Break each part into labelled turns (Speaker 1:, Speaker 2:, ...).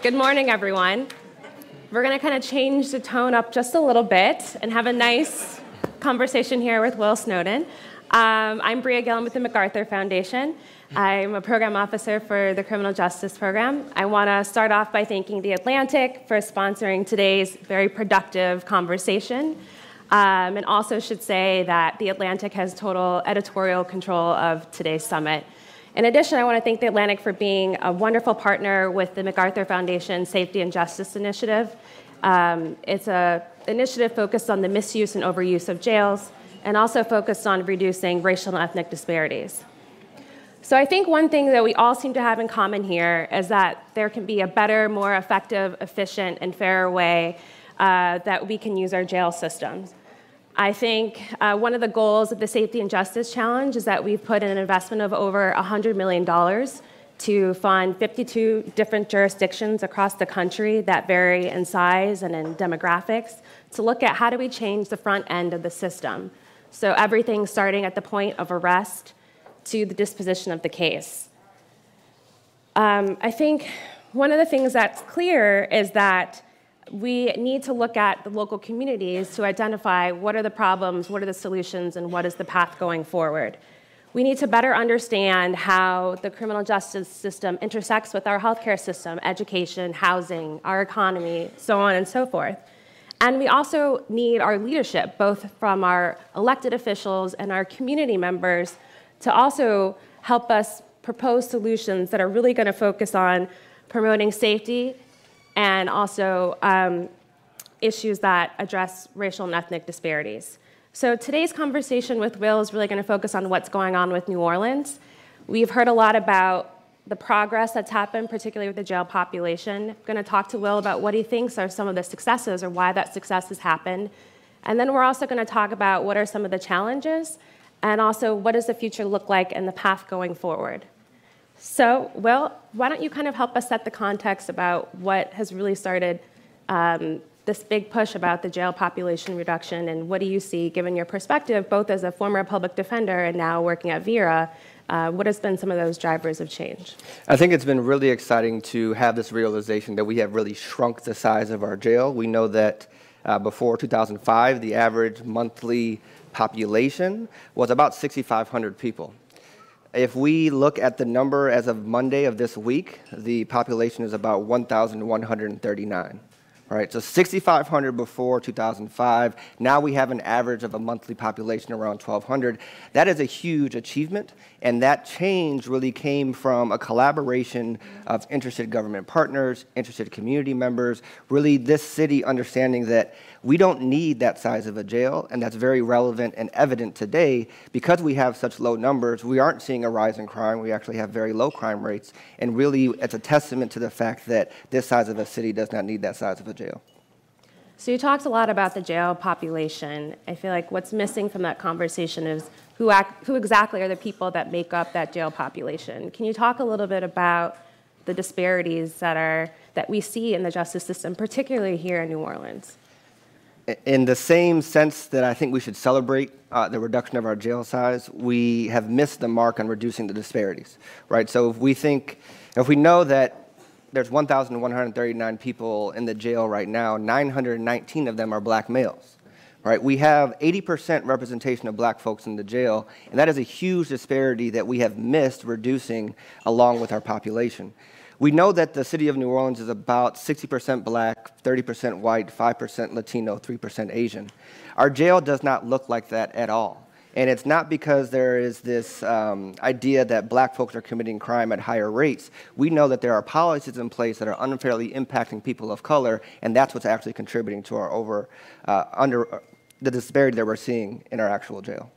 Speaker 1: Good morning, everyone. We're going to kind of change the tone up just a little bit and have a nice conversation here with Will Snowden. I'm Bria Gillum with the MacArthur Foundation. I'm a program officer for the Criminal Justice Program. I want to start off by thanking The Atlantic for sponsoring today's very productive conversation. And also should say that The Atlantic has total editorial control of today's summit. In addition, I want to thank The Atlantic for being a wonderful partner with the MacArthur Foundation Safety and Justice Initiative. It's an initiative focused on the misuse and overuse of jails and also focused on reducing racial and ethnic disparities. So I think one thing that we all seem to have in common here is that there can be a better, more effective, efficient, and fairer way that we can use our jail systems. I think one of the goals of the Safety and Justice Challenge is that we've put in an investment of over $100 million to fund 52 different jurisdictions across the country that vary in size and in demographics to look at how do we change the front end of the system. So everything starting at the point of arrest to the disposition of the case. I think one of the things that's clear is that we need to look at the local communities to identify what are the problems, what are the solutions, and what is the path going forward. We need to better understand how the criminal justice system intersects with our healthcare system, education, housing, our economy, so on and so forth. And we also need our leadership, both from our elected officials and our community members, to also help us propose solutions that are really going to focus on promoting safety and also issues that address racial and ethnic disparities. So today's conversation with Will is really going to focus on what's going on with New Orleans. We've heard a lot about the progress that's happened, particularly with the jail population. I'm going to talk to Will about what he thinks are some of the successes or why that success has happened. And then we're also going to talk about what are some of the challenges and also what does the future look like and the path going forward. So, Will, why don't you kind of help us set the context about what has really started this big push about the jail population reduction, and what do you see, given your perspective, both as a former public defender and now working at Vera, what has been some of those drivers of change?
Speaker 2: I think it's been really exciting to have this realization that we have really shrunk the size of our jail. We know that before 2005, the average monthly population was about 6,500 people. If we look at the number as of Monday of this week, the population is about 1,139. Right, so 6,500 before 2005. Now we have an average of a monthly population around 1,200. That is a huge achievement, and that change really came from a collaboration of interested government partners, interested community members, really this city understanding that we don't need that size of a jail, and that's very relevant and evident today. Because we have such low numbers, we aren't seeing a rise in crime. We actually have very low crime rates, and really it's a testament to the fact that this size of a city does not need that size of a jail.
Speaker 1: So you talked a lot about the jail population. I feel like what's missing from that conversation is who exactly are the people that make up that jail population. Can you talk a little bit about the disparities that we see in the justice system, particularly here in New Orleans?
Speaker 2: In the same sense that I think we should celebrate the reduction of our jail size, we have missed the mark on reducing the disparities, right? So if we know that there's 1,139 people in the jail right now, 919 of them are black males, right? We have 80% representation of black folks in the jail, and that is a huge disparity that we have missed reducing along with our population. We know that the city of New Orleans is about 60% black, 30% white, 5% Latino, 3% Asian. Our jail does not look like that at all. And it's not because there is this idea that black folks are committing crime at higher rates. We know that there are policies in place that are unfairly impacting people of color, and that's what's actually contributing to our the disparity that we're seeing in our actual jail.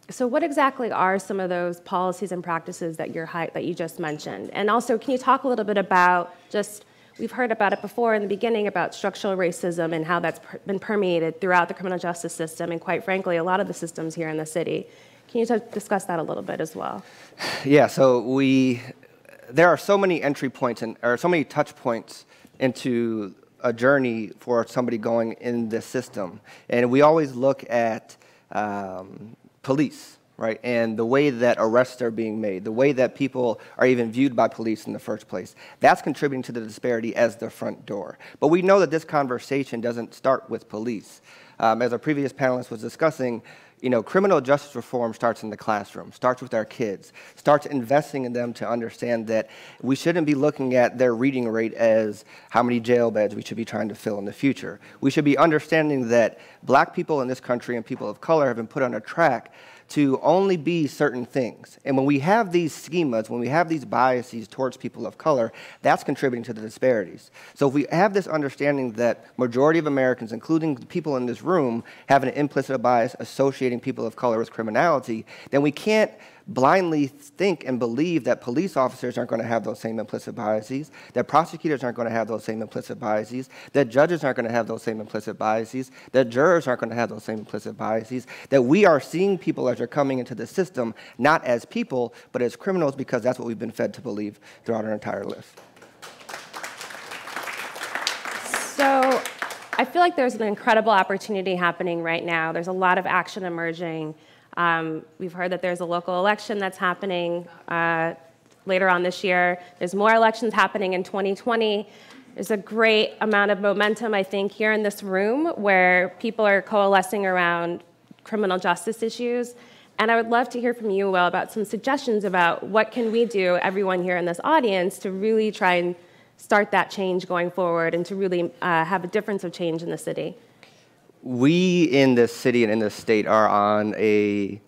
Speaker 1: So what exactly are some of those policies and practices that you just mentioned? And also, can you talk a little bit about we've heard about it before in the beginning about structural racism and how that's been permeated throughout the criminal justice system and, quite frankly, a lot of the systems here in the city. Can you discuss that a little bit as well?
Speaker 2: Yeah, so there are so many entry points or so many touch points into a journey for somebody going in this system. And we always look at police, right? And the way that arrests are being made, the way that people are even viewed by police in the first place, that's contributing to the disparity as the front door. But we know that this conversation doesn't start with police. As our previous panelist was discussing, criminal justice reform starts in the classroom, starts with our kids, starts investing in them to understand that we shouldn't be looking at their reading rate as how many jail beds we should be trying to fill in the future. We should be understanding that black people in this country and people of color have been put on a track to only be certain things. And when we have these schemas, when we have these biases towards people of color, that's contributing to the disparities. So if we have this understanding that majority of Americans, including people in this room, have an implicit bias associating people of color with criminality, then we can't blindly think and believe that police officers aren't going to have those same implicit biases, that prosecutors aren't going to have those same implicit biases, that judges aren't going to have those same implicit biases, that jurors aren't going to have those same implicit biases, that we are seeing people as they're coming into the system not as people, but as criminals, because that's what we've been fed to believe throughout our entire lives.
Speaker 1: So I feel like there's an incredible opportunity happening right now. There's a lot of action emerging. We've heard that there's a local election that's happening later on this year. There's more elections happening in 2020. There's a great amount of momentum, I think, here in this room where people are coalescing around criminal justice issues. And I would love to hear from you, Will, about some suggestions about what can we do, everyone here in this audience, to really try and start that change going forward and to really have a difference of change in the city.
Speaker 2: We in this city and in this state are on a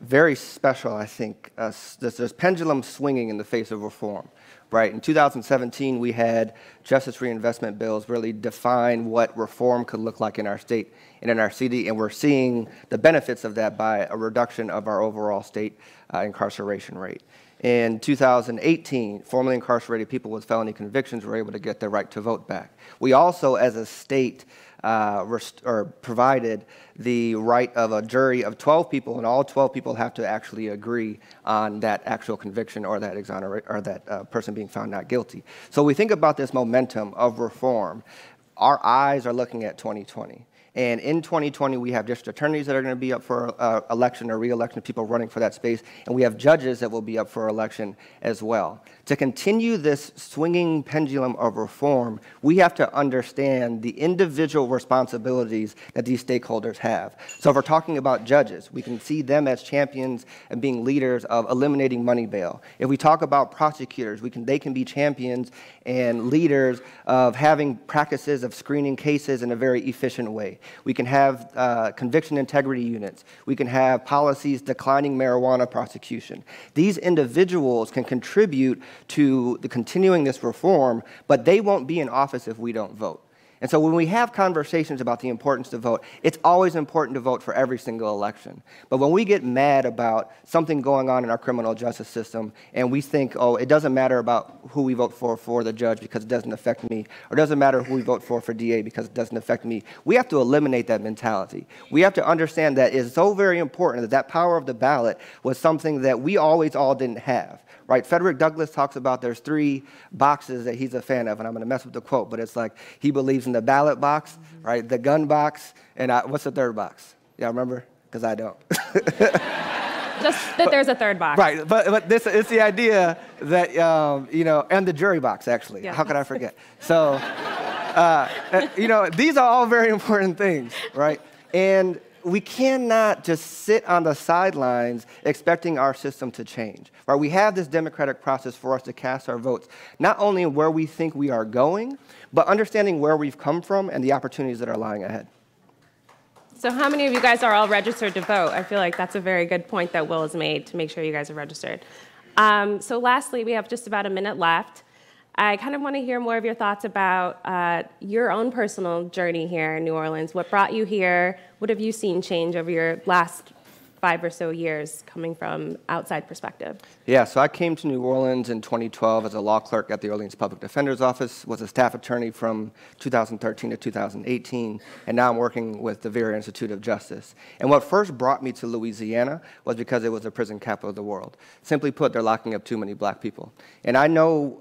Speaker 2: very special, I think, there's pendulum swinging in the face of reform, right? In 2017, we had justice reinvestment bills really define what reform could look like in our state and in our city, and we're seeing the benefits of that by a reduction of our overall state incarceration rate. In 2018, formerly incarcerated people with felony convictions were able to get their right to vote back. We also, as a state, provided the right of a jury of 12 people, and all 12 people have to actually agree on that actual conviction or that person being found not guilty. So we think about this momentum of reform. Our eyes are looking at 2020. And in 2020, we have district attorneys that are going to be up for election or re-election, people running for that space, and we have judges that will be up for election as well. To continue this swinging pendulum of reform, we have to understand the individual responsibilities that these stakeholders have. So if we're talking about judges, we can see them as champions and being leaders of eliminating money bail. If we talk about prosecutors, they can be champions and leaders of having practices of screening cases in a very efficient way. We can have conviction integrity units. We can have policies declining marijuana prosecution. These individuals can contribute to the continuing this reform, but they won't be in office if we don't vote. And so when we have conversations about the importance to vote, it's always important to vote for every single election. But when we get mad about something going on in our criminal justice system and we think, oh, it doesn't matter about who we vote for the judge because it doesn't affect me, or it doesn't matter who we vote for DA because it doesn't affect me, we have to eliminate that mentality. We have to understand that it's so very important that that power of the ballot was something that we always all didn't have. Right? Frederick Douglass talks about there's 3 boxes that he's a fan of, and I'm going to mess with the quote, but it's like he believes in the ballot box, right, the gun box, and what's the 3rd box? Y'all remember? Because I don't.
Speaker 1: Just that there's a 3rd box.
Speaker 2: Right, but it's the idea that, and the jury box, actually. Yeah. How could I forget? So, these are all very important things, right? And we cannot just sit on the sidelines expecting our system to change. Right? We have this democratic process for us to cast our votes, not only in where we think we are going, but understanding where we've come from and the opportunities that are lying ahead.
Speaker 1: So how many of you guys are all registered to vote? I feel like that's a very good point that Will has made to make sure you guys are registered. So lastly, we have just about a minute left. I kind of want to hear more of your thoughts about your own personal journey here in New Orleans. What brought you here? What have you seen change over your last 5 or so years coming from outside perspective?
Speaker 2: Yeah, so I came to New Orleans in 2012 as a law clerk at the Orleans Public Defender's Office, was a staff attorney from 2013 to 2018, and now I'm working with the Vera Institute of Justice. And what first brought me to Louisiana was because it was the prison capital of the world. Simply put, they're locking up too many black people. And I know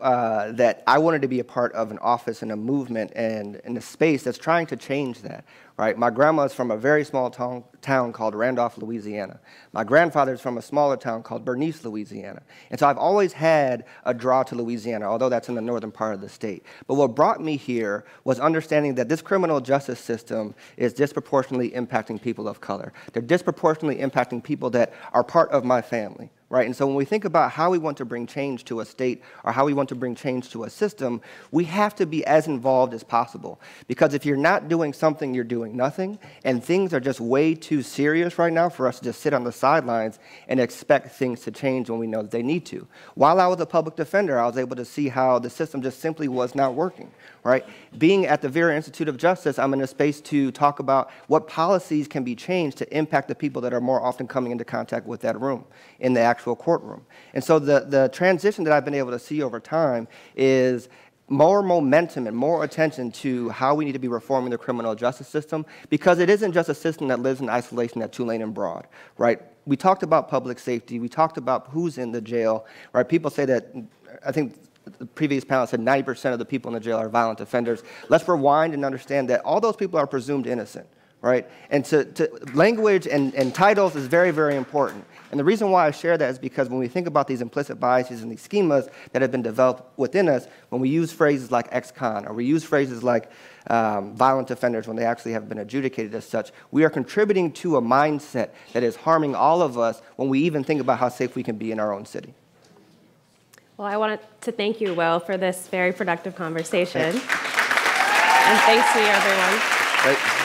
Speaker 2: that I wanted to be a part of an office and a movement and in a space that's trying to change that, right? My grandma is from a very small town called Randolph, Louisiana. My grandfather's from a smaller town called Bernice, Louisiana. And so I've always had a draw to Louisiana, although that's in the northern part of the state. But what brought me here was understanding that this criminal justice system is disproportionately impacting people of color. They're disproportionately impacting people that are part of my family. Right? And so when we think about how we want to bring change to a state or how we want to bring change to a system, we have to be as involved as possible. Because if you're not doing something, you're doing nothing. And things are just way too serious right now for us to just sit on the sidelines and expect things to change when we know that they need to. While I was a public defender, I was able to see how the system just simply was not working. Right? Being at the Vera Institute of Justice, I'm in a space to talk about what policies can be changed to impact the people that are more often coming into contact with that room in the actual courtroom. And so the transition that I've been able to see over time is more momentum and more attention to how we need to be reforming the criminal justice system, because it isn't just a system that lives in isolation at Tulane and Broad, right? We talked about public safety. We talked about who's in the jail, right? People say that, I think the previous panel said 90% of the people in the jail are violent offenders. Let's rewind and understand that all those people are presumed innocent, right? And language and titles is very, very important. And the reason why I share that is because when we think about these implicit biases and these schemas that have been developed within us, when we use phrases like ex-con, or we use phrases like violent offenders when they actually have been adjudicated as such, we are contributing to a mindset that is harming all of us when we even think about how safe we can be in our own city.
Speaker 1: Well, I wanted to thank you, Will, for this very productive conversation. And thanks to you, everyone.
Speaker 2: Great.